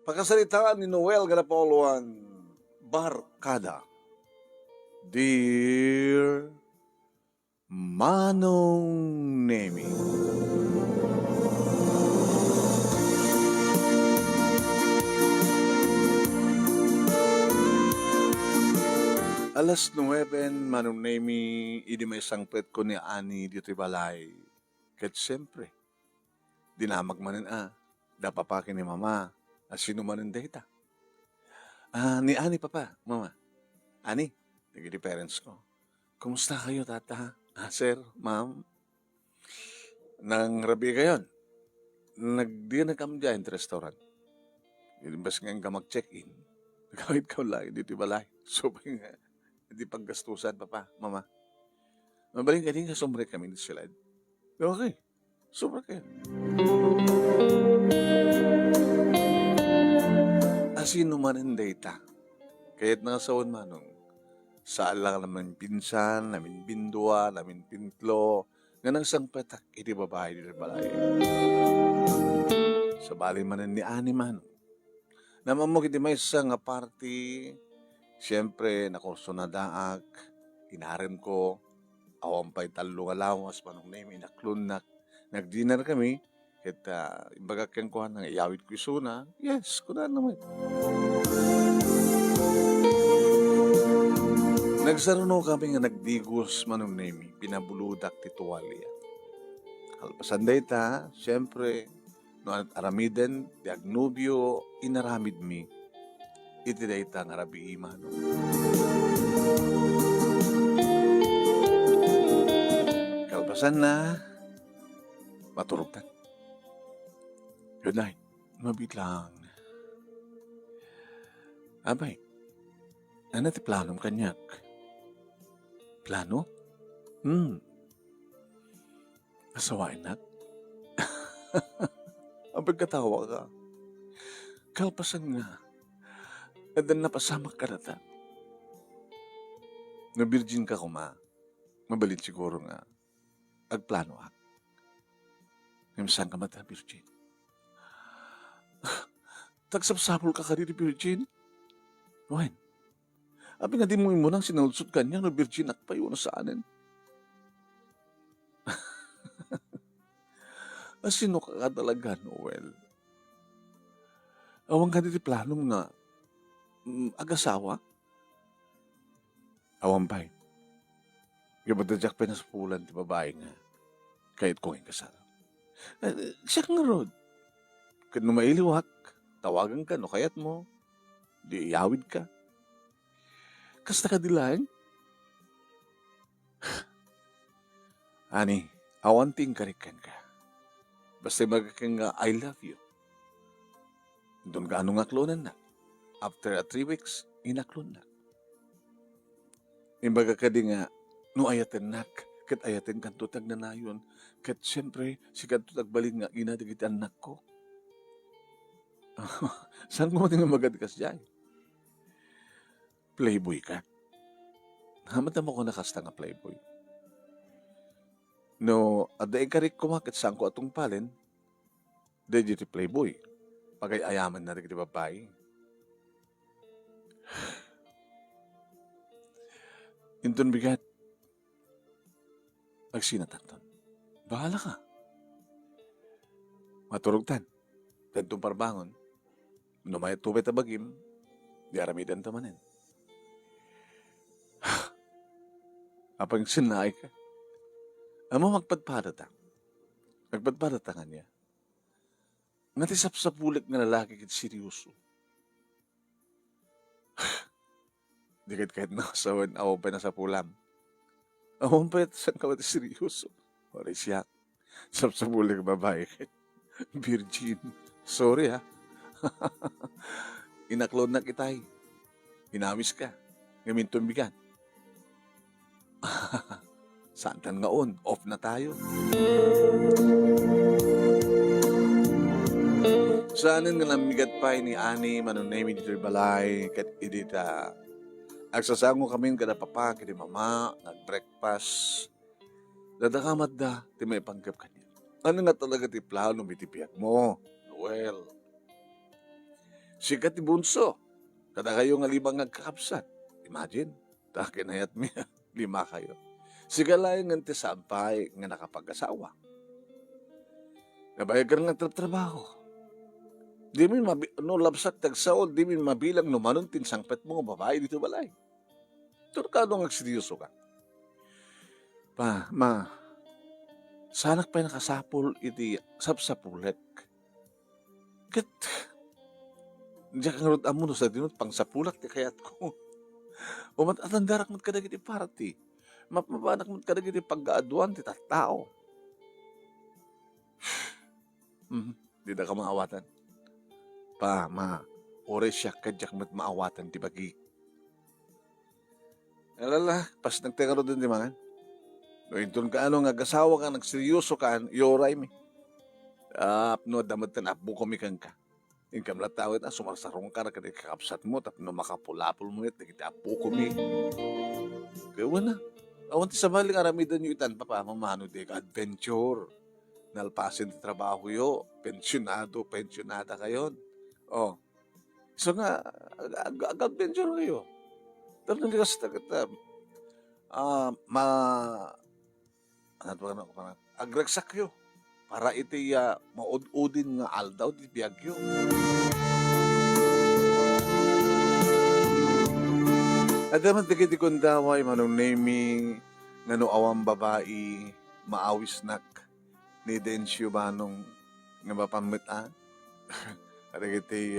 Pagkasalitaan ni Noel Garapoluan Barkada. Dear Manong Nemi, alas 9, Manong Nemi, idi may sangpet ko ni Ani dito balay. Kat siyempre, dinamag manin dapapakin ni Mama, sino manin data. Ni Ani papa, Mama. Ani, naging parents ko. Kumusta kayo, tata? Sir, ma'am? Nang rabi kayon, nagdiyan na kami dyan sa restaurant. Ilimbas ngayon ka mag-check-in. Nagkawit ka lang, dito balay. So, nga, hindi paggastusan, papa, mama. Mabaling ka din, kasumbre kami ni sila. Okay, sobra kayo. Sino man ang data? Kaya't nasawan manong, saan lang naman pinsan, namin bindua, namin pintlo, nga nang sang patak, iti babae dito balay. Sa bali man ni Ani manong. Naman mo kiti may isa nga party, siyempre nakurso na daak, inarin ko, awang pa'y talo nga lawas, manong name, inaklunak, nag-dinner kami, kita imbaga keng kuhan nga iyawit ko isuna, yes, kuna naman. Nagsaruno kami nga nagdigos manong name, pinabuludak ti tuwalya. Kalpasan data, siyempre, no aramiden, di agnubyo, inaramid mi, iti data nga rabi imano. Kalpasan na, maturugtan. Good night. Mabitlang. Abay, ano ti planom kanyak? Plano? Asawain na? Ang pagkatawa ka. Kalpasan nga. At dan napasamak ka na ta. Na virgin ka kuma. Mabalit siguro nga. Agplano ak. Ngamisan ka mata, virgin. Tagsapsapol ka rin, virgin. Wen, abi nga di mo nang sinalusot kanya no virgin ak pa yun sa anin. Sino ka talaga, Noel? Awang ka di planong nga agasawa? Awang pa'y. Gabadadyak pa na sa pulan di babae nga. Kahit kong kasal. Siya nga rod. Kung mailiwak, tawagan ka, no kayat mo, di iyawid ka. Kasta ka dilaan? Ani, awanting karikan ka. Basta magkakang I love you. Doon ka anong aklonan na. After 3 weeks, inaklon na. Imbaga ka di nga, no ayaten nak, kat ayaten kantutag na nayon, kat siyempre, si kantutag balin nga, inadigit anak ko. Saan mo nga magadikas dyan? Playboy ka. Hamad mo ko nakasta nga playboy. No, aday karik kumakit saan ko atong palin, dahil di playboy. Pagay ayaman na rin di babae. Intun bigat. Agsinatan. Bahala ka. Maturugtan. Tentong parbangon. No may tubet abagim, di aramidan tamanin. Apang sinay ka. Amo magpadpadatang. Nagpadpadatangan niya. Natisap sa pulik nga lalaki kit seryoso. Dikit kahit nakasawan, awan pa na sa pulam. Awan pa saan ka mati seryoso. Wala siya. Sap sa pulik babae. Virgin. Sorry ha. Inaklon na kitay. Inamis ka. Ngamin tumbigan. Saan tan ngaon? Off na tayo. Saanin nga namigat pa ni Ani, manunay dito balay, kat idita. Agsasango kami kada papa, kada mama, nag-breakfast. Dadakamat da, ti may panggap kanya. Ano nga talaga ti plano, mitipiyat mo? Well, Sikat ti bunso. Kada kayo nga limang nagkakapsat. Imagine, takinayat niya, 5 kayo. Sigalayan nga ti sampay nga nakapag-asawa. Nabayag ka nga trabaho. Di min labsat tagsaol, di min mabilang numanon tinsangpet mo nga babae dito balay. Turkado nga seryoso ka. Sanak pa nakasapol iti sapsapulek. Ket, diya kang rod amo no sa dinot, pang sapulak ti kayat ko. Atandarak mo't kadag iti party. Mapabanak mo't kadag iti pag-aaduan ti tattao. Di na ka maawatan. Ores siya kadyak mo't maawatan ti bagi. Alala, pas nagtengaro din di mangan. No, intun ka nga gasawa ka, nagseryoso ka, yoray mi. No, damad ka na, apo kami kang ka. Inkam latawit na, sumarsarong ka na kada kakapsat mo, tapno makapulapol mo nit, nagita apo kami. Kaya wala. Awan ti sa maling aramidan yung itan, mamano di ka, adventure. Nalpasin ti trabaho yo, pensyonada kayon. Oh. So nga, ag-adventure kayo. Tapos hindi kasi agragsak kayo. Para iti maud-udin nga aldaw di biyagyo. Adaman ti kiti kundaway manong naming ngano awang babae maawis nak ni Densyo Banong nga mapamita. Ada kiti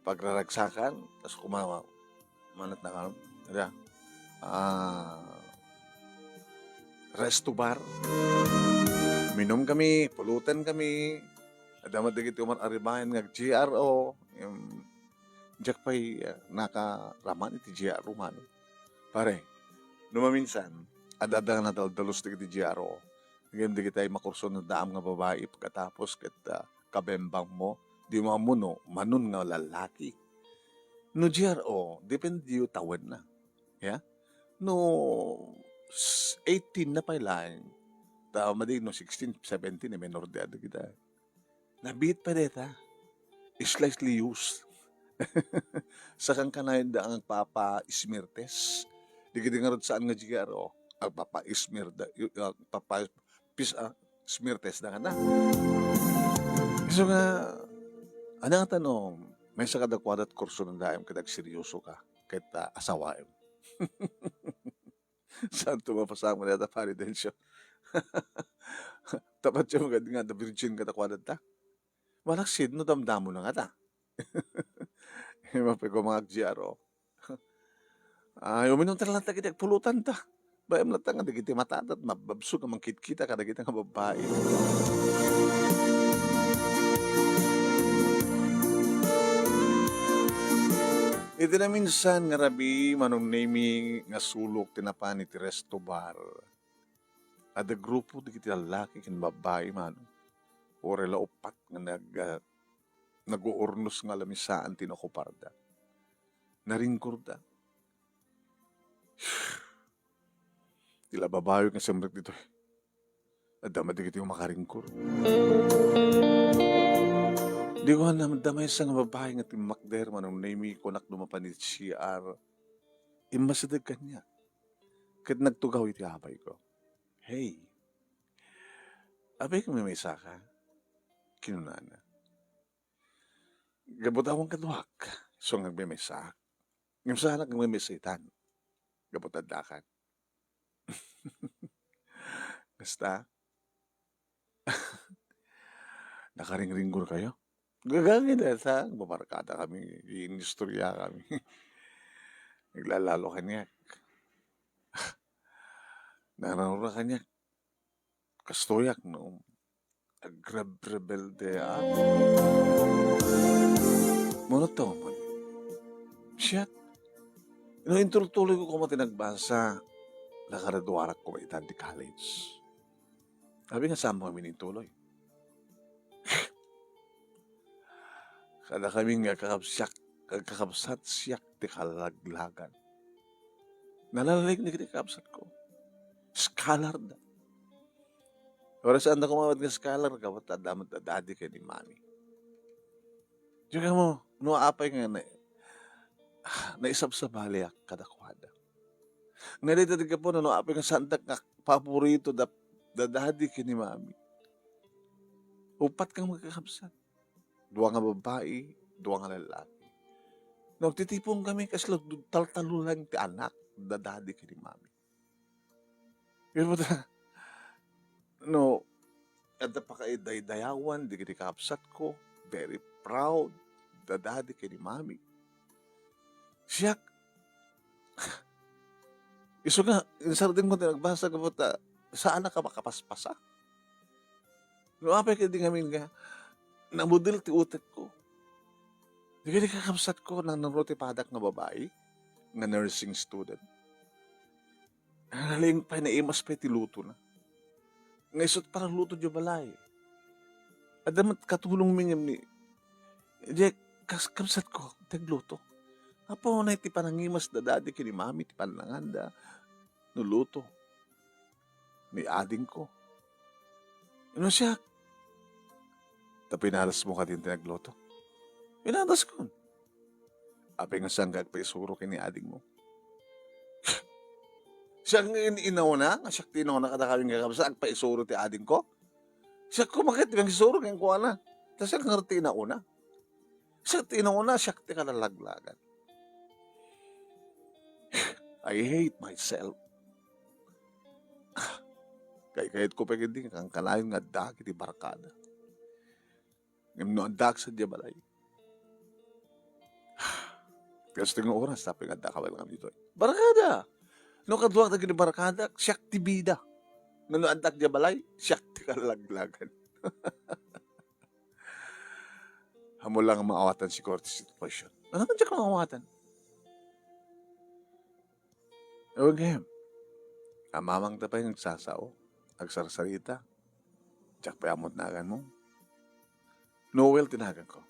pagraragsakan tas kumawa manat na karon. Ada resto bar. Minom kami, pulutan kami. Adamat na kiti umar aribayan nga GRO. Diyak pa'y nakaraman iti GRO man. Pare, numaminsan, adadang nadaldalos na kiti GRO. Ngayon di kita makurso na daam nga babae pagkatapos kita kabembang mo. Di mo amuno, manun nga lalaki. No GRO, depende yung tawad na. Yeah? No 18 na pa lang. Tama din, no 16, 17, menor de edad kita. Nabit pa deta. Slightly used. Sa kang kanayin da ang papa-smirtes. Di kita nga rin saan nga GRO. Ang papa-smirtes na ka na. So nga, anang tanong, may sa kadakwadat kurso ng daim kadag seryoso ka kahit asawaim. Saan tumapasang mo na yata paridensyo? Tapat siya magad nga, the virgin kadakwadat ta. Walang sid, no damdamo na nga ta. Mapay ko mga GRO. Uminom talaga ta kita, pulutan ta. Bayam lang ta nga, dagiti matatat, mababso ka mangkit-kita ka, dagiti nga babae. Iti na minsan nga rabi, manong naming nga sulok tinapan iti resto bar. Ada grupo di kiti lalaki kin babae man. Orela upat nga nag-uurnos nga lamisaan tinakuparda. Naringkurda. Tila babayo nga samrak dito. Adama di kiti yung makaringkur. Di ko na damay sa nga babae nga timakder manong nami ko nak dumapan iti CR. Imasidag kanya. Kat nagtugaw iti abay ko. Hey, abay kami may saka. Kinunana. Gabutawang kaduhak. So nga may sak. Ngayon sana kang may saitan. Gabutadakan. Basta. Nakaring-ringgur kayo. Gagangin na sa babarkada kami. Inistorya kami. Naglalalo kanya. Nananura kanya. Kastoyak no. Agrab-rebel de monoto mo. Siya. Intultuloy ko kung matinagbasa. Nakaraduarak ko itan di college. Sabi nga sama kami nintuloy. Kada kami nga kakapsat siyak di kalaglagan. Nalalalig na kakapsat ko. Scholar na. Oras saan na kumawad nga scholar ka, damat na daddy ka ni mami. Diyan mo, no apay nga naisab sa baliak kadakwada. Nalita ka po no apay nga santak nga paborito da daddy kini mami. Upat kang magkakabsat. Duwa nga babae, duwa nga lalaki. Nagtitipong kami kasi tal-talo lang ti anak da daddy kini mami. Pero no, at pa kay daydayawan, di kini kapsat ko, very proud, da daddy kini mami. Siyak, iso nga, insartin ko nagbasa ko po saan na ka makapaspasa? No, apay ka di ngamin nga, namudil ti utek ko. Di kini kakapsat ko ng narotipadak na babae, nga nursing student. Haling pa naimas pa ti luto na. Ngayon parang luto di balay. Adamat katulong mingim ni, di kapsat ko, tagluto. Apo na iti panangimas da dadi kini mami, ti pananganda, nuluto. Ni ading ko. Ano siya? Pinalas mo ka din tinagloto. Pinalas ko. Apay nga sanggag pa isuro kini ading mo. Siyang inauna, nga siya tinauna kadakawing kakabsa, agpa isuro ti ading ko. Siya kumakit, bang isuro kang kuha na. Tapos siya ngerti na una. Siya tinauna, siya ti kalalaglagan. I hate myself. Kahit ko pa hindi, kang kalayon nga daki ti barkada. Ngayon no, dak sa diya balay. Kasi tingong oras, tapi nga dakawal nga dito. Barkada! No kadwa na gini barkada, siyak ti bida. No andak diya balay, siyak ti kalaglagan. Hamo lang ang maawatan si Cortes situation. Ano man siya maawatan? Okay. Amamang tapay ng sasao, agsarsarita, tsak payamot nagan mo. Noel tinagan ko.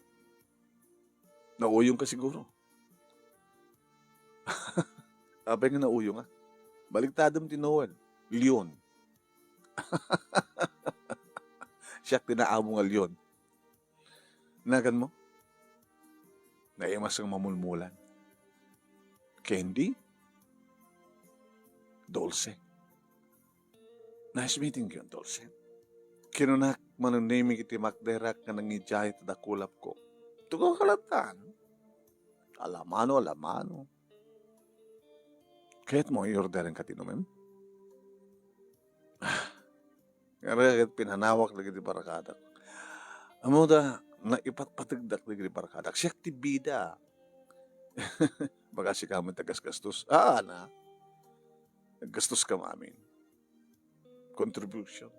Nauyong ka siguro. Abay nga nauyong nga. Baligtadam ti Noel. Leon. Siyak tinaamo nga Leon. Nagan mo? Naimas ang mamulmulan. Candy? Dulce. Nice meeting you, Dulce. Kinunak manunaming iti makderak nga nangijay tada kulap ko. Tugaw kalatan. Alamano. Kahit mo i-orderin ka tinumim? Kaya pinanawak lagi di barakadak. Amo da, naipatpatigdak lagi di barakadak. Siya ti bida. Baka si kaman tagas-gastos. Na. Naggastos ka mamin. Contribution.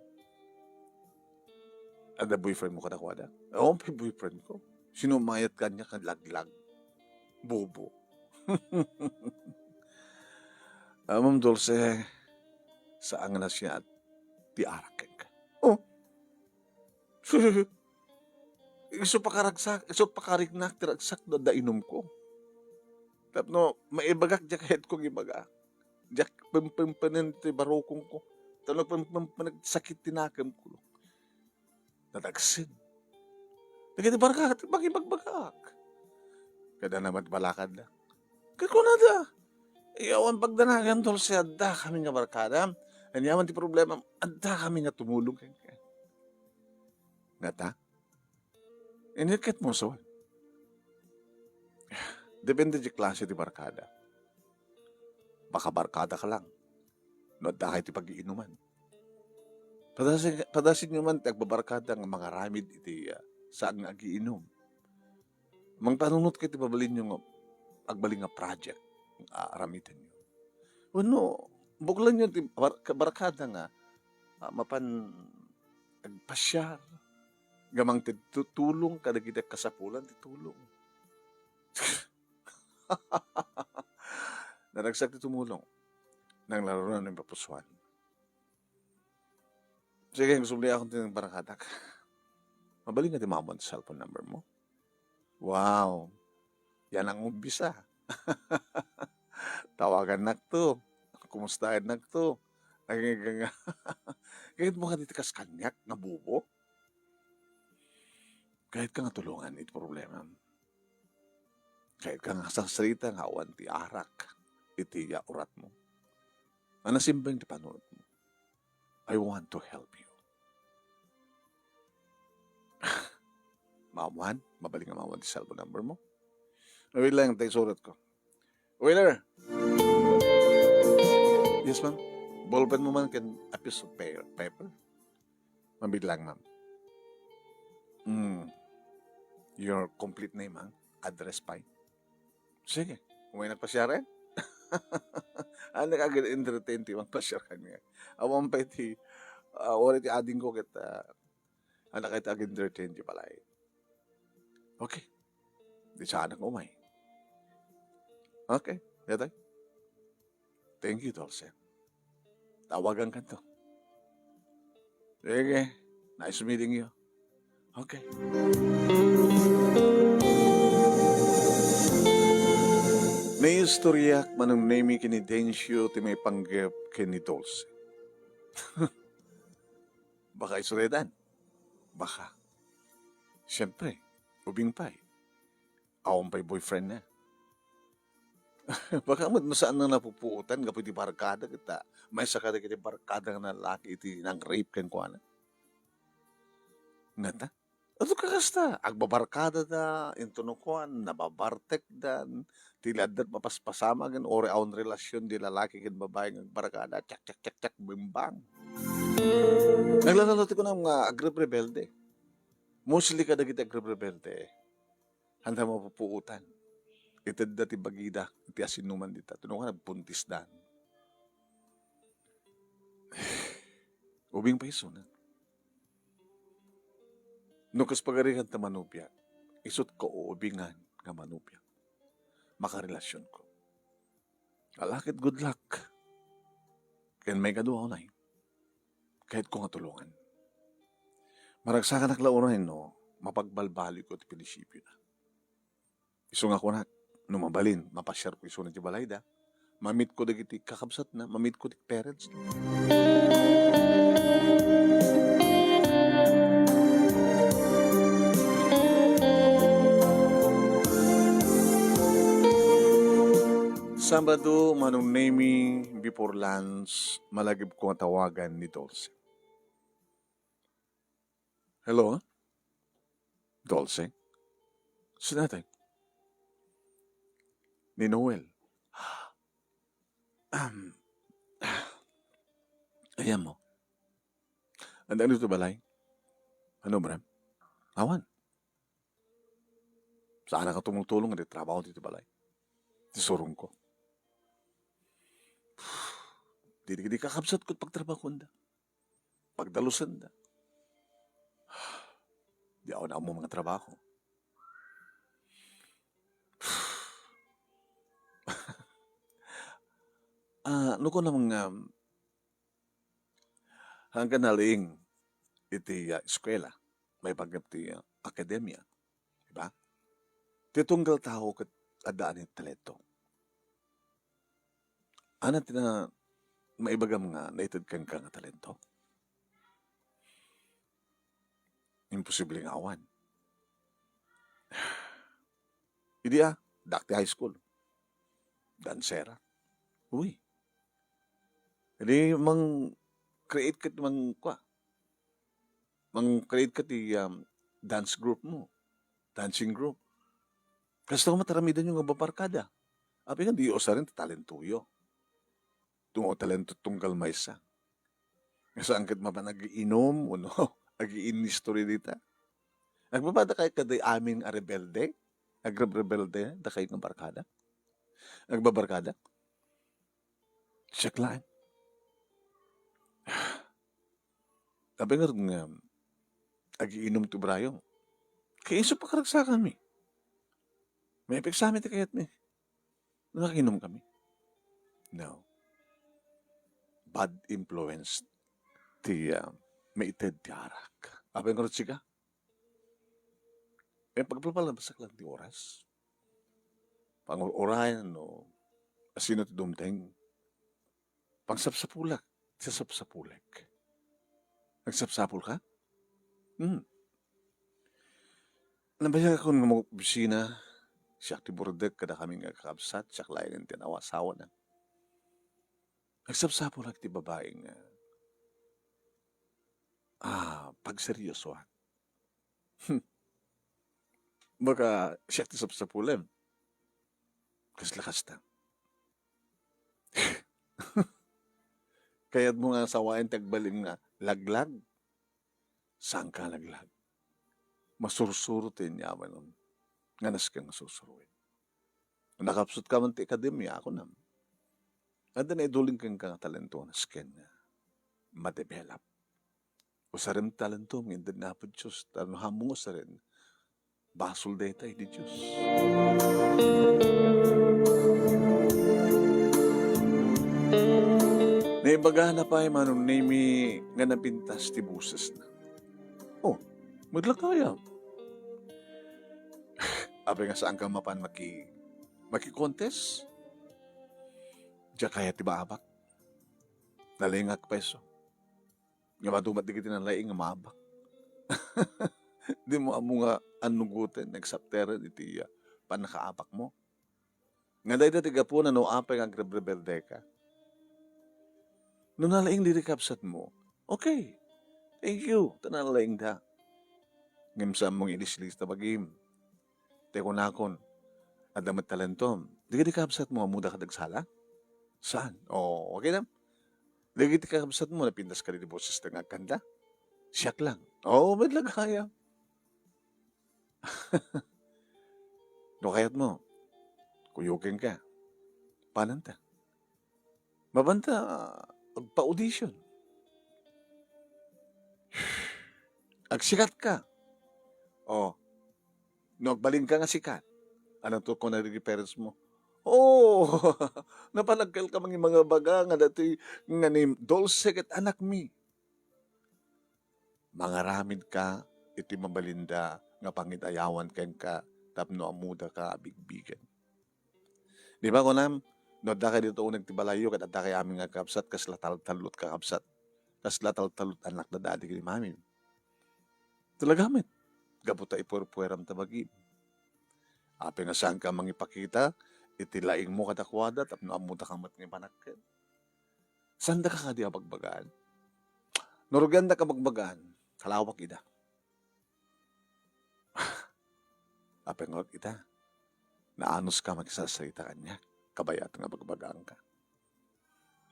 Ada boyfriend mo kadakwada? Oo, may boyfriend ko. Sinumayat ka niya laglag. Bobo. Ma'am Dulce, saan na siya at tiarakin ka? Oh. Iso pakarignak, tiragsak na dainom ko. Tapno, maibagak diya kahit kong ibaga. Diyak pampampanin ti barokong ko. Tapno pampampansakit tinakam ko. Nadagsin. Nagiti baraka, magibagbagak. Kada naman balakad na. Kaya ko na da. Iyawan pagdanagan tol si adda kami nga barkada. Anyaman ti problema, adda kami nga tumulong kay. Ngata? Inikat mo so. Depende di klase ti barkada. Baka barkada ka lang. No adda kay ti pag-iinuman. Padasin nyo man tagbabarkada ng mga ramid iti saan nga agiinom. Mang panunot kayo ti babalin nyo agbaling nga project. Aramitin nyo. Ano, buklan nyo ti barkada nga mapan agpasyar. Gamang tutulong kada kita kasapulan titulong. Naragsak ti tumulong. Nang laro na ng papuswan. Sige, gusto muli akong tinang barakadak. Mabaling nga di mamon sa cellphone number mo. Wow. Yan ang umpisa. Tawagan na to. Kumustahin na to. Kahit mo ka ditikas kanyak na bubo. Kahit ka nga tulungan ito problema. Kahit ka nga sa salita nga, awan ti arak, iti urat mo. Anasimbang ti panunod mo. I want to help you. Mawan, mabalik nga mawan ti cellphone number mo. Wait lang, tayo surat ko. Waiter! Yes, ma'am. Ballpen mo man can a piece of paper. Mabit lang, ma'am. Your complete name, ma'am. Address pa. Sige. Kung may nagpasya rin. Ano kagad entertain ti magpasya kanya. Awan pa iti, wala ti ading ko kita, anak kita agad entertain ti palay. Okay. Di sa anak umay. Okay. Yatay. Thank you, Dulce. Tawagan ka to. Sige. Nice meeting you. Okay. May istorya manong name kini Densyo ti may panggap kini Dulce. Baka isuredan. Baka. Siyempre, ubing pa'y. Awan pa'y boyfriend na. Baka mo saan na napupuutan, kapag di barkada kita, may sakada kita barkada na lalaki iti nang rape kan ko na. Ngata? Ato kakasta, agbabarkada da, intunukuan, nababartek dan, tiladad mapaspasama gan, ore aon relasyon di lalaki kan babae ng barkada, tsak, bimbang. Naglalalote ko ng mga agrib-rebelde. Mostly kada kita agrib-rebelde, handa mapupuutan. Itad dati bagida, iti asinuman dita, tunukan nagpuntis dan. Ubing pa iso na. Nukas pagarihan ta manupya, isot ko uubingan nga manupya. Makarelasyon ko. Alakit good luck. Kaya may kaduha ko na kahit ko nga tulungan. Maragsakan naklaunan no, mapagbalbali ko ti pinisipyo na. Iso nga ko na, numabalin, mapasyar ko iso na ti balayda, mamit ko dagiti kakabsat na, mamit ko ti parents na. Sabado, manong naming before lunch, malagib ko ang tawagan ni Dulce. Hello? Dulce? Sinatay? Ni Noel? Ayan mo. Andang dito balay? Ano, Bram? Awan. Saan ka tumutulong at trabaho dito balay? Tisurong ko. Di kakabsat ko pagtrabaho da. Pagdalusan da. Di ako na mo mga trabaho. Ano ko namang hanggang naling iti eskwela, may pagkap ti akademya. Diba? Titunggal tao kat adaan yung talento. Ano na maibagam nga naitad kang nga talento? Imposible nga awan. Idi dakti high school. Dansera. Uy. Hindi create ka create ka ti dance group mo. Dancing group. Kasi ito mataramidan yung babarkada. Api nga, di osa rin talentuyo. Tungo talento tunggal maysa. Kasi angkat mapa nag-iinom, uno, nag-iin story dita. Nagbabada kayo kaday aming rebelde, agrab-rebelde, da kayo ng barkada. Nagbabarkada. Siyaklaan. Sabi nga, ag-iinom to brayo. Kaya iso pa karagsa kami. May epeksamit kayat mi. Nakakinom kami. No. Bad influence ti maited ti arak. Apa yung karutsi ka? May pagpapalabasak lang ti oras. Pang-orayan no, asino ti dumteng. Pangsapsapulak, sasapsapulek. Nagsapsapul ka? Nabayag ako ng mga opisina, Siya ti burdek kada kami nga kakabsat, siya lain ang tinawasawa na. Nagsapsapo lang ti babae nga, pagseryosohan. Baka siya ti sapsapulam, kas ta. Kaya't mo nga sawain tagbalin nga, laglag. Saan ka laglag? Masursurutin yaman nun. Nga nas kang masusuruin. Nakapsut ka man ti akademya, ako nam. Anda na iduling kang talento na skin nga ma-develop. O sa rin talento, hindi na po Diyos. Tano hamong sa rin, basol data di Diyos. Naibaga na pa yung manong name nga napintas ti buses na. Oh, maglakaya. Abe nga saan ka mapan maki-contest? Diya kaya ti baabak. Nalingak peso. Nga madumat di kita ng laing nga maabak. Di mo amo nga anugutin, nagsaptera iti panakaapak mo. Nga dahi na tiga po na no apay nga agrebrebelde ka. No nalaing dirikapsat mo, okay, thank you, tanalaing da. Ngimsam mong ilislis na bagim. Teko nakon, adamat talentom, di ka dikapsat mo, amuda ka dagsala? Saan? Oh, okay na. Lagi dikapsat mo, napindas ka rin di boses na kanda? Siyak lang. Oh, may lagaya. No kayat mo, kuyukin ka. Pananta. Mabanta, pa-audition. Agsikat ka. Oh, nagbalin ka nga sikat. Anong to kung nare-reference mo? Oh, napalagkal ka mga baga nga dati nga ni Dulce ket anak mi. Mangaramid ka, iti mabalinda nga pangidayawan ken ka tapno amuda ka bigbigan. Di ba kunam? No da kay dito unang tibalayo ket adda kay amin nga kapsat kas latal-talot ka kapsat. Kas latal-talot anak na dadi kay mami. Talagamit. Gabuta ipurpueram tabagi. Ape nga saan ka mangipakita, iti laing mo kadakwada tapno amuda ka mat nga panakken. Sanda ka kadi abagbagaan. Noruganda ka magbagaan, kalawak ida. Ape nga ita. Naanos ka magsasalita kanya. Kabayat nga bagbagaan ka.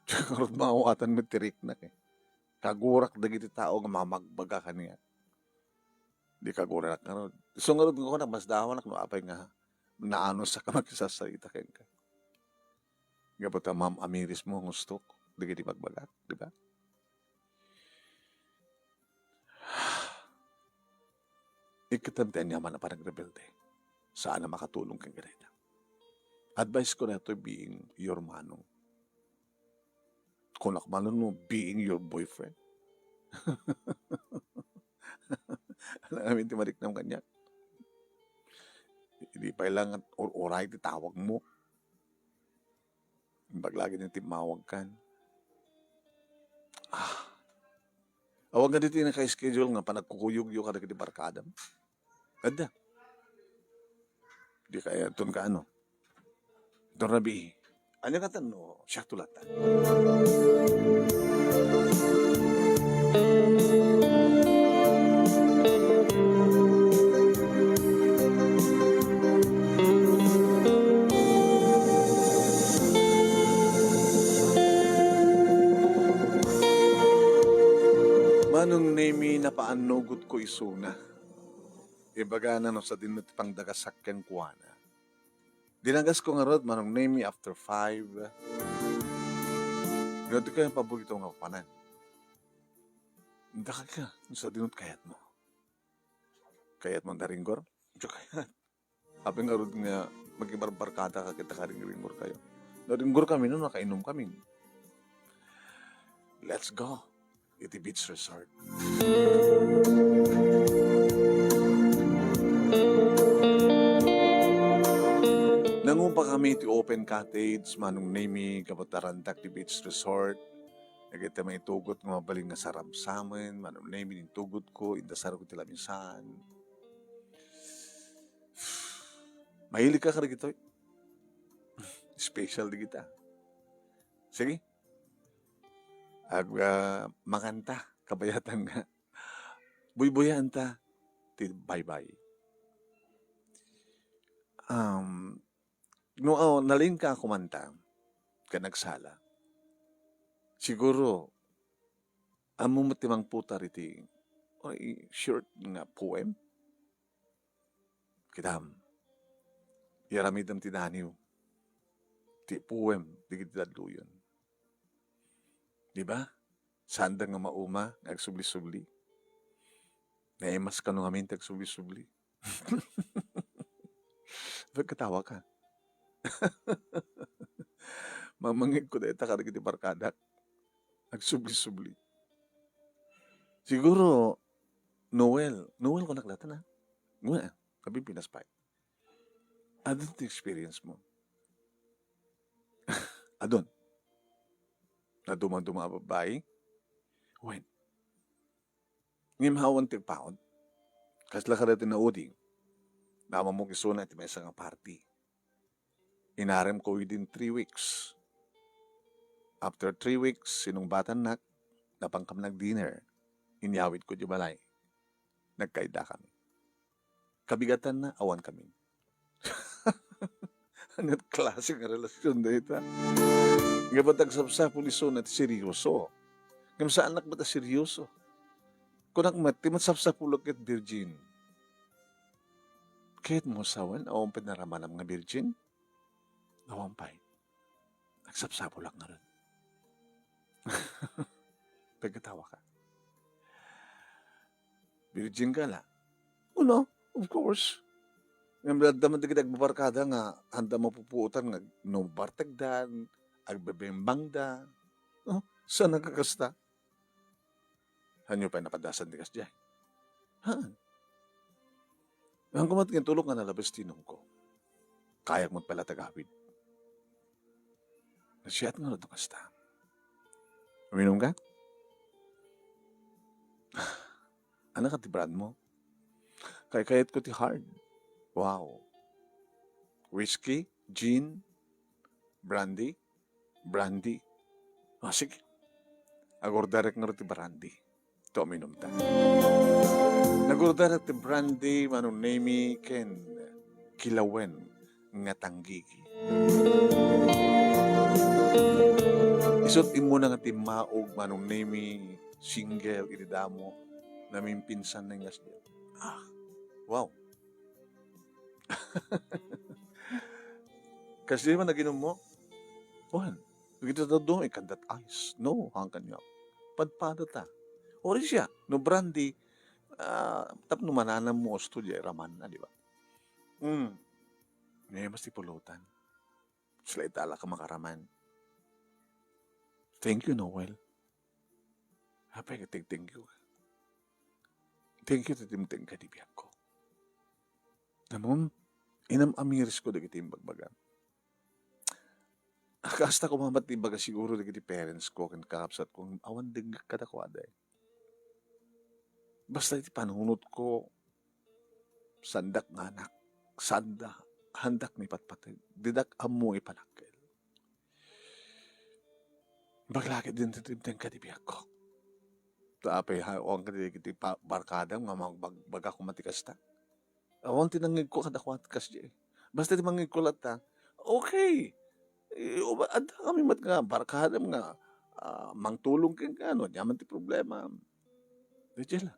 Karot mawatan mo tirik na eh. Kagurak dagiti tao nga mamagbaga ka niya. Di kagurak na ron. Sungarod ko na mas dawan no apay nga naanos sa ka magsasalita ken ka. Gabot ma'am amiris mo gusto dagiti bagbaga, di ba? Ikitamtian niya man na parang rebelde. Saan na makatulong kang ganito? Advice ko na ito being your manong. Kung nakmanon mo, being your boyfriend. Alam namin timarik ng kanya. Hindi pa ilangan oray tawag mo. Baglagi na timawag kan. Awag nga dito na schedule nga panagkukuyog-yog ka na barkada. Ada. Di kaya itong ka ano. Itong rabi. Ano ka tanong? Siya tulatan. Manong nemi na paanugot ko isuna. Ibaga na no sa dinut pang dagasak ken kuana. Dinagas ko nga rod manong nemi after 5. Ganito kayo paborito nga panan. Daka ka sa dinut kayat mo. Kayat mo daringgor? Diyo kayat. Habi nga rod nga magibarbarkada ka kita karinggor kayo. Daringgor kami no nakainom kami. Let's go. Iti Beach Resort. Nangumpa kami iti open cottage, manong nami, kapatarantak ti Beach Resort. Nagita may tugot nga mabaling nga sarap sa amin, manong nami yung tugot ko, indasar ko tila minsan. Mahilig ka karigito. Special di kita. Sige. Makanta. Kabayatan nga. Buybuyan ta. Bye-bye. Nalin ka kumanta. Ka nagsala. Siguro, amo matimang puta riti. Short nga poem. Kitam. Yaramidam tinaniw. Ti poem. Di kita yun. Di ba? Sanda nga mauma. Nagsubli-subli. Naimas ka nung amin tagsubli-subli. Pagkatawa ka. Mamangig ko dahil takarag iti barkadak. Nagsubli-subli. Siguro, Noel ko naklatan ha? Noel, kabi pinaspay. Adon ti experience mo. Adon. Na duma-duma babae. When? Ngimhawan ti paon. Kasla ka natin na uding. Nama mo kisuna iti may isang party. Inarem ko within 3 weeks. After 3 weeks, sinong batan napangkam nag-dinner. Inyawit ko di balay. Nagkaida kami. Kabigatan na, awan kami. Anong klaseng relasyon na ito? Nga ba tagsapsa puliso na seryoso? Nga sa anak ba ta seryoso? Kunak mati matsapsa pulok at virgin. Kahit mo sawan, awang pinaraman ng mga virgin, awang pay. Nagsapsa pulak na rin. Pagkatawa ka. Virgin ka la? No, of course. Nga daman di kita agbabarkada nga, handa mo pupuutan nga, no bartagdan, agbebembang da. Oh, saan nagkakasta? Hanyo pa napadasan di kasya. Haan. Ang kumatingin tulog nga nalabas tinong ko. Kayak mo pala tagawid. Nasyat nga rin kasta. Uminom ka? Ano ka ti brand mo? Kayat ko ti hard. Wow. Whiskey, gin, brandy. Sige. Agordarek nga rin ti brandy. Ito uminom ta. Nagordarek ti brandy, manunemi, ken kilawen nga tanggigi. Isot imo na nga ti maog, manunemi, single, inidamo, namin pinsan na nga siya. Wow. Kasi man naginom mo, buwan, begitu na doon, ikandat ice. No, hangkan niya. Padpada ta. Ori siya, no brandy, tap no mananam mo, studio, raman na, di ba? Ngayon, mas tipulutan. Sila itala ka makaraman. Thank you, Noel. Hapay ka, thank you. Thank you, titimting ka, di biyak ko. Namun, inam amiris ko dagiti bagbagan. Kasta ko mamat baga siguro dagiti parents ko kan kakapsat kong awan dig kadakwada. Basta iti panunot ko sandak nga anak, handak ni patpatid, didak amo ipanakil. Baglaki din titimteng kadibiyak ko. Taapay haong kadi barkadang nga magbaga kumatikas ta. Awan tinangig ko kadakwat kasya. Basta ti mangig ko lata, okay. Ada kami mat nga barkada nga mangtulong ken kano, yaman ti problema. Di lang.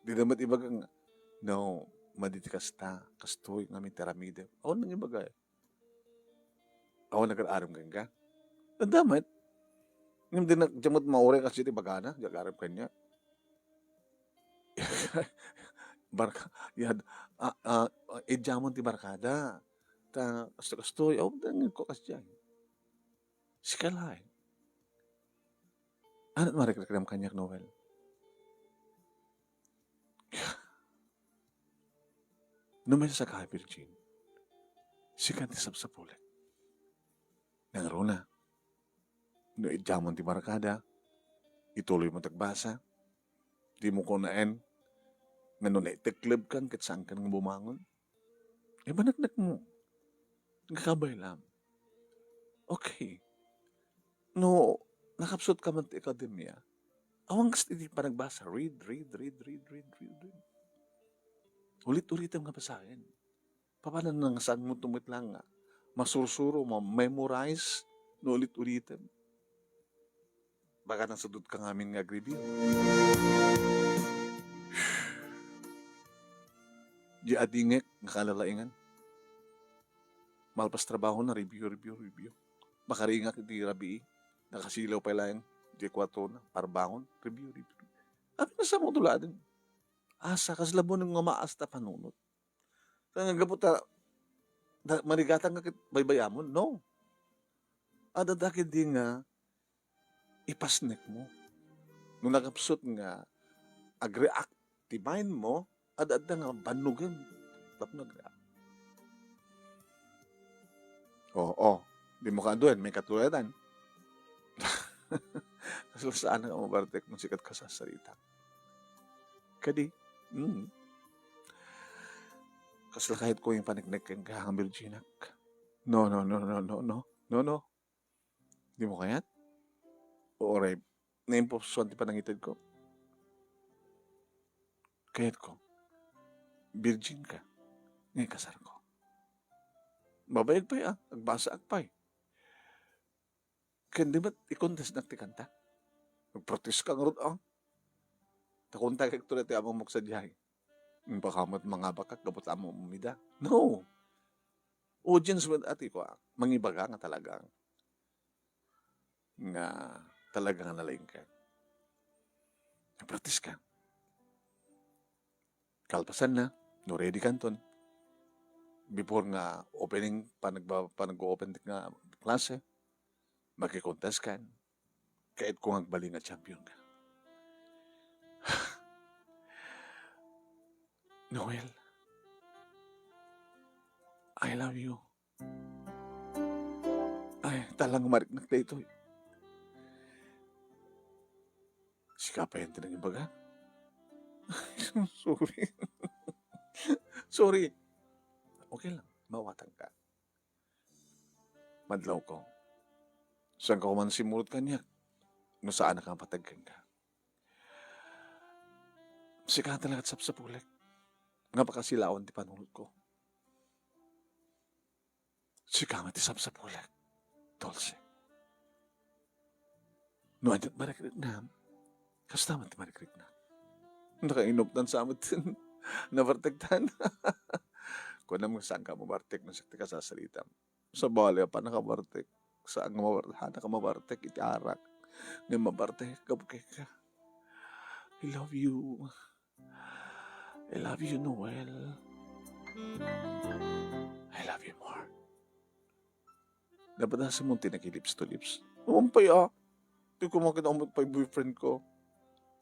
Di naman ibaga nga, no, maditikas ta, kastoy nga mi teramide. Awan nang ibaga eh. Awan nag-aaram ka. Ang damat. Hindi na, jamot maure kasi ti bagana, nag-aaram kanya. Jamon ti barkada. Ta, kastoy, awan nang ko kasya. Sikalay. Ano marekrekram kanyak, Noel? Numay sa ka-virgin, sikat ni sapsapulit. Nangaruna, no idamon ti barkada, ituloy mo tagbasa, di mo kunaen, nga nun ay teklib kan, kat saan kan nga bumangon. Banagnak mo. Kakabay lang. Okay. No, nakapsot ka man ti akademya. Awang gusto hindi pa nagbasa. Read, read, read, read, read, read, read. Ulit-ulitin nga basahin. Paano nang saan mo tumit lang nga? Masursuro mo, memorize, no ulit-ulitin. Baka nang sudot ka ngamin nga review. Di adingek, nga kalalaingan. Malpas trabaho na, review, review, review. Makaringak di rabi, nakasilaw pa lang, di 4 na, parbangon, review, review. Abi na sa mo tuladin. Asa, kaslabo ng nga maasta panunot. Kaya nga gabuta, marigatan nga baybayamon, no. Adadaki di nga, ipasnek mo. Nung nakapsot nga, ag-react, ti mind mo, adada nga banugan. Tapos nag-react. Oo, di mo ka doon, may katulatan. So, saan nga mabartek ng sikat ka sa salita? Kadi, kasla kahit ko yung paniknek kang kahang Virginak. No, no, no, no, no, no, no, no. Di mo kayat? Oo, right. Naimposuan ti panangitid ko. Kayat ko, virgin ka. Ngayon kasar ko. Babayag pa agbasa agpay. Kaya di ba't i-contest na ti kanta? Mag-protest ka nga ron, takunta kag tulad ti amang muksadyahay. Bakamat mga bakak, gabot amang umida. No. Audience with ati ko, mangibaga nga talaga. Nga talaga nga nalaing ka. Practice ka. Kalpasan na, no ready kanton. Before nga opening, panag-open nga klase, magkikontest ka. Kahit kung agbali nga champion ka. Noel, I love you. Ay, talang mariknak na ito. Sikapa yan tinang ibaga. Sorry. Sorry. Okay lang, mawatang ka. Madlaw ko. Saan ka man simulot kanya? No saan ka patagkan ka? Sika talaga at sapsapulik. Nga pakasilawan ti panunod ko. Sika nga ti sapsapulik. Tolse. No anjat marikrik na. Kasta man ti marikrik na. Nakainoptan sa amat din. Nabartagtan. Kung naman saan ka mabartek na sakti ka sa salita. Sa bali pa nakabartek. Saan nga mabartek iti arak. Nga mabartek kabukay ka. I love you. I love you, Noel. I love you more. Dapat nasa mong tinakilips to lips. Umampay Di ko makita pa yung boyfriend ko.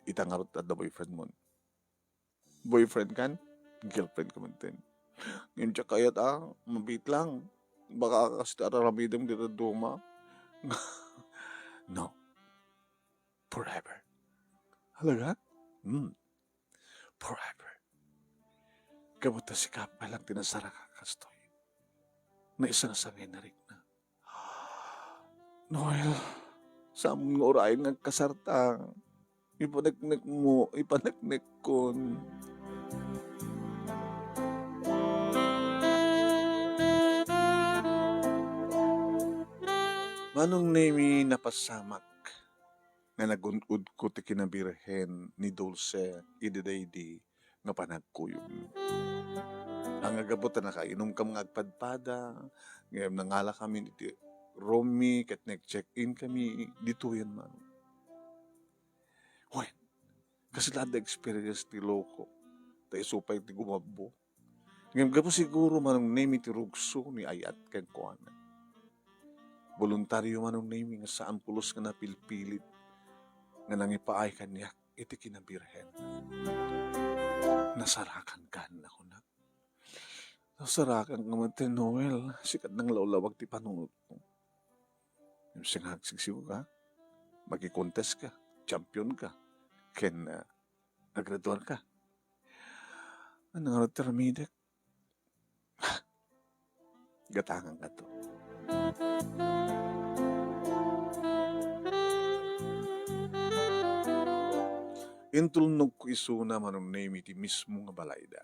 Itangarot at the boyfriend mo. Boyfriend kan? Girlfriend ka man din. Ngayon siya kayat mabit lang. Baka kasi araramidam dito duma. No. Forever. Halaga? Forever. Kamuta si Kapa lang tinasara ka kastoy. Na isang sangay na rin na. Noel, sa among orayan ng kasartang. Ipanagnek mo, ipanagnek kon. Manong nemi napasamak nga nagunod ko ti kinabirhen ni Dulce ididaydi nga panagkuyog. Ang agabot na nakainom kam nga agpadpada, ngayon nangala kami iti Romy, kat nag-check-in kami, dito yan man. Hoy, kasi lahat na experience ti loko, tayo supay ti gumabo. Ngayon gapo siguro manong name iti rugso ni ayat kang kuanan. Voluntaryo manong name nga saan pulos nga napilpilit nga nangipaay kanyak iti kinabirhen. Nasarakan ka na ko na. Nasarakan ka man ti Noel, sikat ng laulawag ti panunod mo. Yung singhagsigsiw ka, magkikontest ka, champion ka, ken nagraduan ka. Ano nga termidek? Gatangan ka to. Intulnog ko isuna manong name iti mismo nga balayda.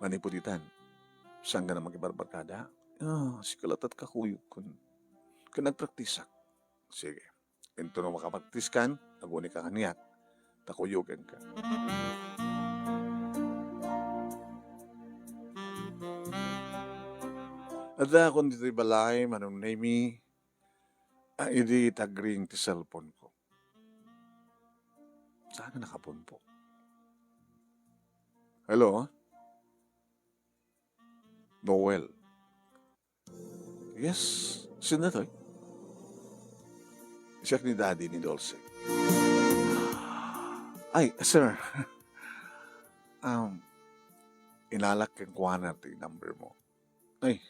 Manipuditan. Saan ka na magibarbarkada? Sikalat at kakuyog kun. Kanagpraktisak. Sige. Ito na makapraktis kan, aguni ka kaniyak. Takuyogan ka. Ada akong dito'y balay, manong name idi tagring ti cellphone ko. Saan na nakapunpo? Hello? Noel. Yes, sino na to? Siya ni Daddy ni Dulce. Ay, sir. Inalak kang kuha natin number mo. Ay,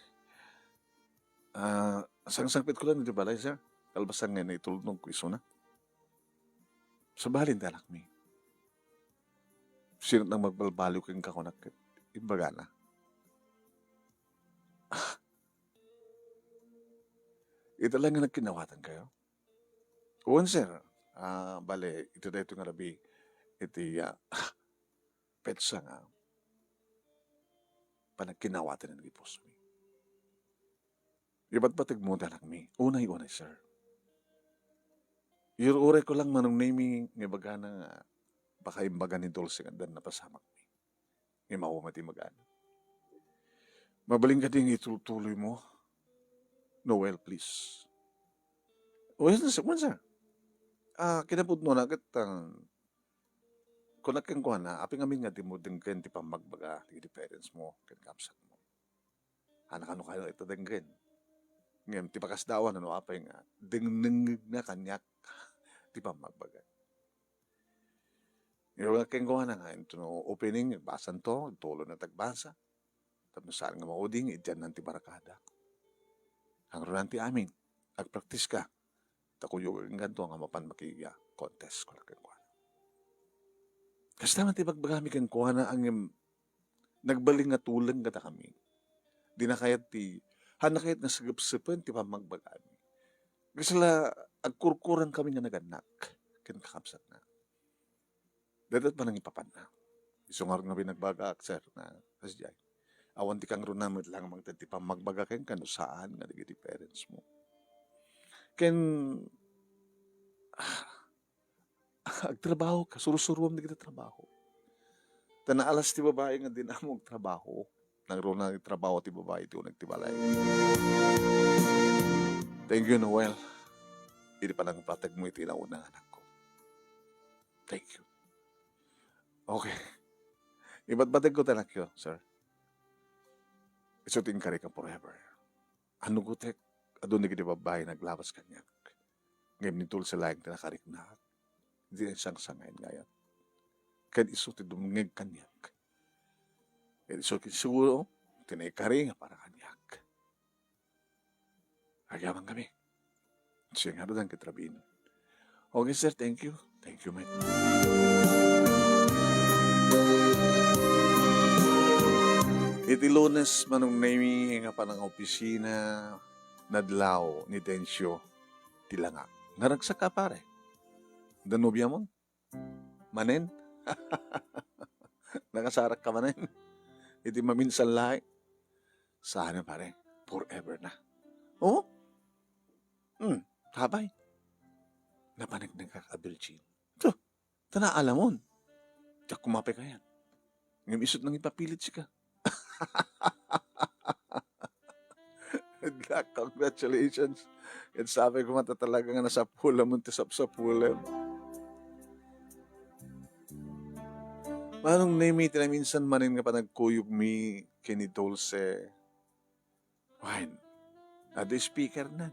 sang-sangpit ko lang dito balay, sir. Kalbasan nga na itulong ko iso na. Sa balin dalak mi. Sino nang magbalbalo kang kakunak? Imbaga na. Ito lang nga nagkinawatan kayo. Uwan, sir. Bale, ito na ito nga labi. Iti, petsa nga. Panagkinawatan ng ipos mi. Iba't batig mo dalak mi. Unay-unay, sir. Iuray ko lang manong name nga baga na baka imbaga ni Dulce nga dan napasamak mi. Nga mawamati magana. Mabaling ka din itutuloy mo. Noel, please. Yes, sir. Kinapod no na kat kung nakangkuha na, aping amin nga di mo dengken ti pamagbaga ti parents mo, ken kapsat mo. Anak ano kayo ito dengken. Ngayon, ti pakasdawan ano apay nga, dengneng na kanyak ti pamagbaga. Ngayon, nakangkuha na nga, ito no opening, basan to, tulo na tagbasa. Tapos saan nga mauding, idyan ng ti barakada. Ang runan ti amin, agpraktis ka. Takuyog ang ganito nga mapan makiya contest ko lang kuha. Kasi naman ti pagbagami kang kuha na ang nagbaling nga tulang kata kami. Di na kayat ti, hanakayat nga sagap-sapan ti pamagbagami. Kasi la, agkurkuran kami nga naganak. Kinakapsat na. Dadat pa nang ipapan na. Isungar nga binagbagak, sir, na kasjay. Awan ti kang runamit lang magtati pamagbaga ken kano saan nga digiti parents mo. Ken agtrabaho ka, surusuruam na kita trabaho. Tanaalas ti babae nga din among trabaho. Nagro na trabaho ti babae ti unang ti balay. Thank you, Noel. Hindi pa nang patag mo iti naunang anak ko. Thank you. Okay. Iba't batag ko tanak yo, sir. Isuting ka rin ka forever. Ano gutek? Adun na giti babae naglabas kanyak. Ngayon nitul sa layang tinakarik na. Hindi na siyang sangayin ngayon. Kan iso ti dumingig kanyak. Kan iso ti siguro, tinaikari nga para kanyak. Agaman kami. Siya nga doon kitrabin. Okay, sir, thank you. Thank you, mate. Iti Lunes manong nami nga pa ng opisina nadlaw ni Densyo tilanga. Naragsak ka pare. Danubya mo? Manen? Nakasarak ka manen? Iti maminsan lahi. Sana pare, forever na. Oo? Habay. Napanig ng kakabilchin. Ito, tanaalamon. Tiyak kumapay ka yan. Ngayon isot nang ipapilit siya ka. Good luck, congratulations. Yan sabi ko mata talaga nga nasa pula mo, tisap sa pula. Manong name iti na minsan manin nga pa nagkuyog mi kini Dulce. Wine. Ada speaker na.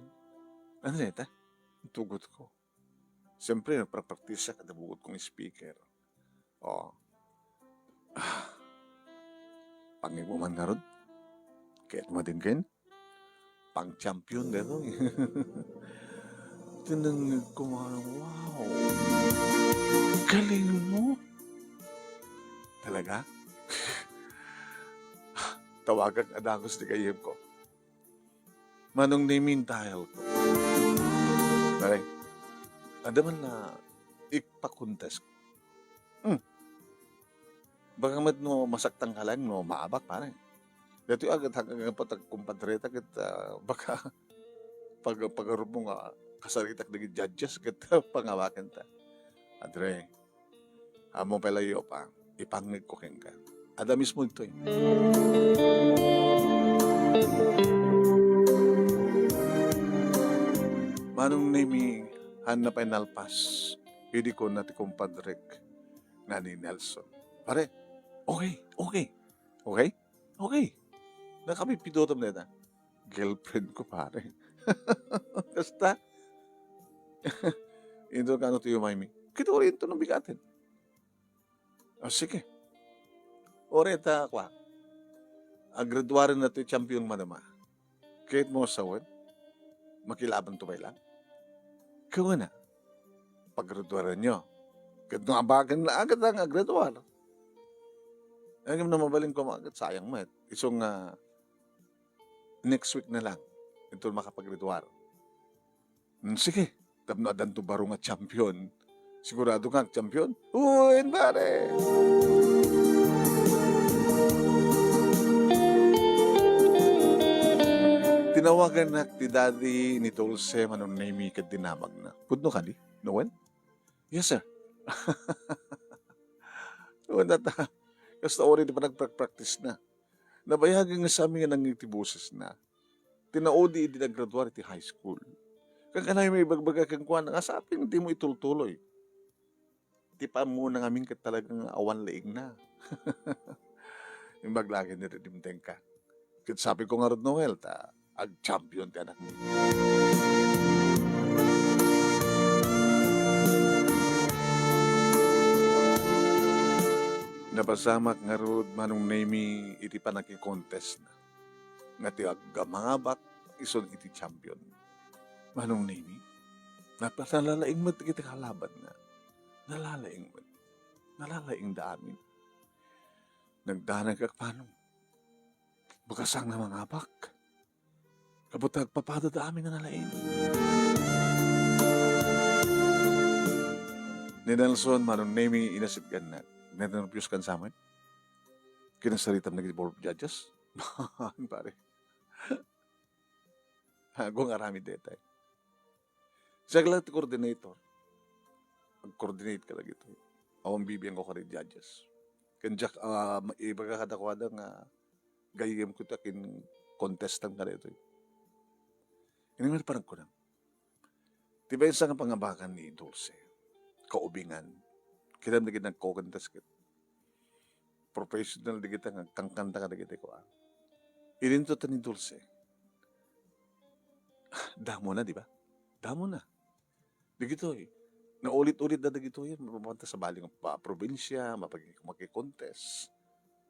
Ano neta? Tugot ko. Siyempre, nagpapraktis siya kada bugot kong speaker. O. Pangiguman nga ron. Kaya't madingkin. Pang-champion dito. Tinangig ko mga, wow. Galing mo. Talaga? tawagan adagos di kayem ko. Manong namin dahil ko. Pare, ada man na ipakontes ko. Baka mat no masaktang ka lang no maabak pare. Dito agad hanggang patag kumpadreta kit baka pagarup mo nga kasaritak naging judges kit pangawakan ta. Adre, amo pala iyo pa, ipangig ko ken ka. Ada mismo ito eh. Manong nami hanap ay nalpas, hindi ko na ti kumpadrek nga ni Nelson. Pare, okay. Nakapipidotam na girlfriend ko pare. Basta, ito ka ano tiyo may mi. Kita ko rin ito nang bigatin. Sige. Oreta kwa. Graduarin na ito champion manama. Kahit mo sawan, makilaban to ba lang? Kawa na. Paggraduaran nyo. Kahit nung abagan na agad ang graduar. Ang na mabaling ko agad, sayang mo. Isong next week na lang. Ito makapaggraduar. Sige. Tapno adan to baro nga champion. Sigurado nga champion? Uy, pare! Tinawagan na ti daddy ni Dulce manong name ka dinamag na. Pudno ka di? Noel? Yes, sir. Noel na ta. Kasta ori di pa nagpractice na. Nabayagin nga sa amin nga nangitibuses na. Tinaodi di naggraduar ti high school. Kaganay may bagbaga kang kuwan, asapin di mo itultuloy. Di pa muna ngamin ka talagang awan laing na. Yung baglagi ni Redimteng ka. Kaya sabi ko nga Rod Noel, ag-champion ti anak mo. Napasamak nga Rod manong name iti pa naki-contest na. Nga ti aggamabak ison iti champion. Manong name, napasalalaing mo iti kalaban na. Nalalaing mo. Nalalaing daamin. Nagdanag kak panong. Bakasang na mga abak. Kabutag papada daamin na nalaing. Ni Nelson, manong name, inasip gan na. Nenervyos kan sa amin. Kinasaritam na board of judges. Pare. Gong arami detay. Siya lang ti coordinator. Mag-coordinate ka lang ito. Awang bibiyang ko ka rin judges. Kanjak, iba ka kadakwada nga gayem ko takin contestant ka rin ito. Inimer parang ko na. Diba yung sa pangabakan ni Dulce? Kaubingan. Kita na kita nagko-contest kit. Professional na kita nga kangkanta ka na kita ko. Ininto ta ni Dulce. Damo na, di ba? Damo na. Digito eh. Naulit-ulit na digito yan. Mapapunta sa baling probinsya, makikontest.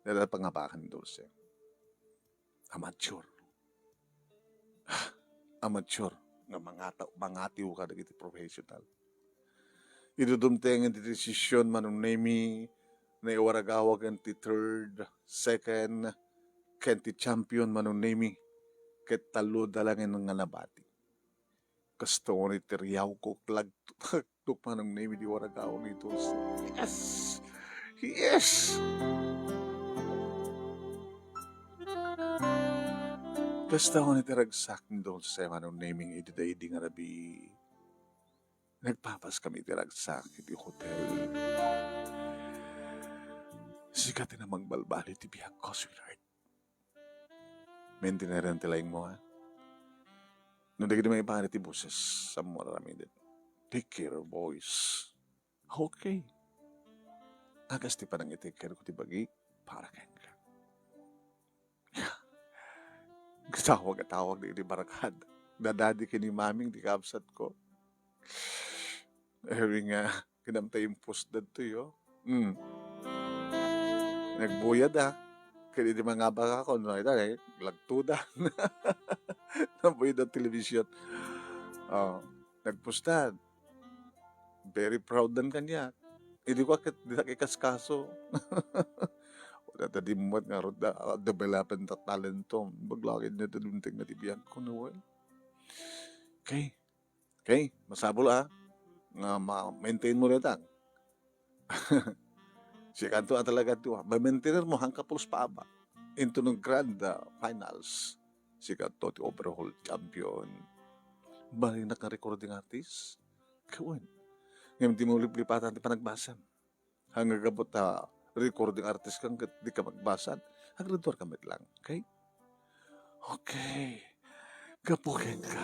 Dahil pangabakan ni Dulce. Amateur. Amateur. Nga mangatiw ka digito professional. Idudumteng ang desisyon manong name na iwaragawag ang ti third, second, kenti champion manong name ket talo dalangin ng nabati. Kasto ko ni Teriyaw ko klagtuk manong name di waragawag nito. Yes! Yes! Kasta ko ni Teragsak doon sa manong naming ididaidi nga rabi. Nagpapas kami Teragsak iti hotel. Sikat na magbalbali ti biyag ko, sweetheart. Maintindihan tilaing mo, ha? Nung dagid may ipangalit ti boses, sa mga rami din. Take care, boys. Okay. Agas ti panang i-take care ko ti bagi, para kain ka. Gatawag di barakad. Dadadi kini maming di kaabsat ko. Eri nga, kinamtay yung post dad to yo. Nagbuyad Kaya di mga baka ko, no, lagtuda. Nabuyad ang television. Nagpustad. Very proud dan kanya. Hindi ko akit, di nakikaskaso. Tadi mo nga ro developan ta talento. Baglakid na dunting na tibiyag ko na well. Okay. Okay. Masabol nga ma-maintain mo rin tang. Si kanto talaga to. Ma-maintain mo hangka pulos pa ba. Into ng grand finals. Si kanto ti overall champion. Bali naka-recording artist. Kawan. Ngayon di mo liplipatan ti panagbasam. Hanggang gabot recording artist kang di ka magbasan. Hanggang ka met lang. Okay? Okay. Kapukin ka.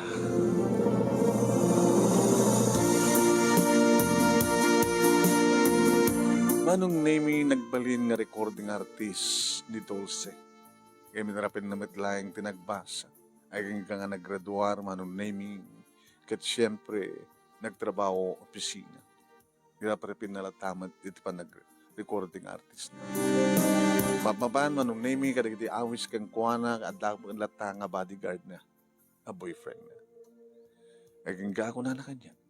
Manong name nagbalin nga recording artist ni Dulce. Kaya minarapin na metlaing tinagbasa. Ay ka nga naggraduar, manong naming kat siyempre nagtrabaho opisina. Kaya parapin na latamat ito pa nag-recording artist. Mababaan manong naming kadagiti awis kang kuwana at lata nga bodyguard na a boyfriend na. Ay ka ako na nakanyak.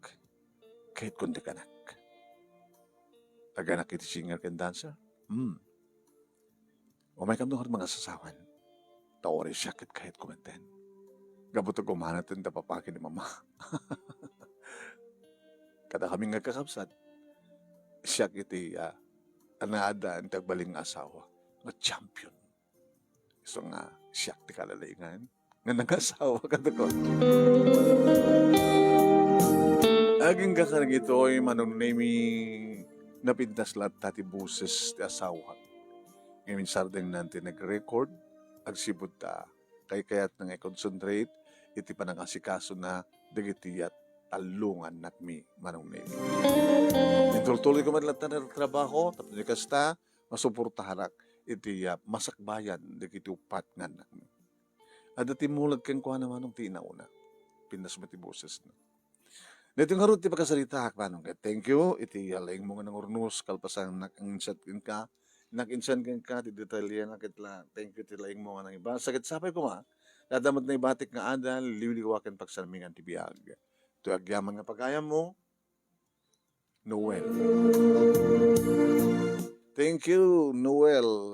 Kahit kundi kanak. Taganak iti singer ken dancer. O may kamdong mga sasawan. Taori siya kahit kumenten. Gabot ang kumanatin tapapakin ni mama. Kada kami nga kakapsat, siya iti anada ang tagbaling asawa. Nga champion. So nga, siya ti kalalaingan. Nga nag-asawa kada ko. Aging kakarang ito ay manong nami napintas lahat tati buses ti asawa. Ngayon sardeng nanti nag-record, agsibot ta, kayat nang i-concentrate, iti pa asikaso na dagiti at talungan nakmi manong name. Itultuloy ko man lahat na trabaho, tapos ni kasta, masuportaharak, iti masakbayan, dagiti upat nga nakmi. At iti mulag kang kuha naman ng tinauna, pinas mo ti buses na. Dito nga rin ti pagkasalita, manong thank you, iti alaing mo nga ng urnus, kalpasang nakinsan ka, ti detalye na kitla, thank you, ti alaing mo nga ng iba. Sakit sapay ko nga, dadamot na ibatik nga adal, liwiliwakan pagsalmingan ti biyag. Ito agyaman nga pagayam mo, Noel. Thank you, Noel.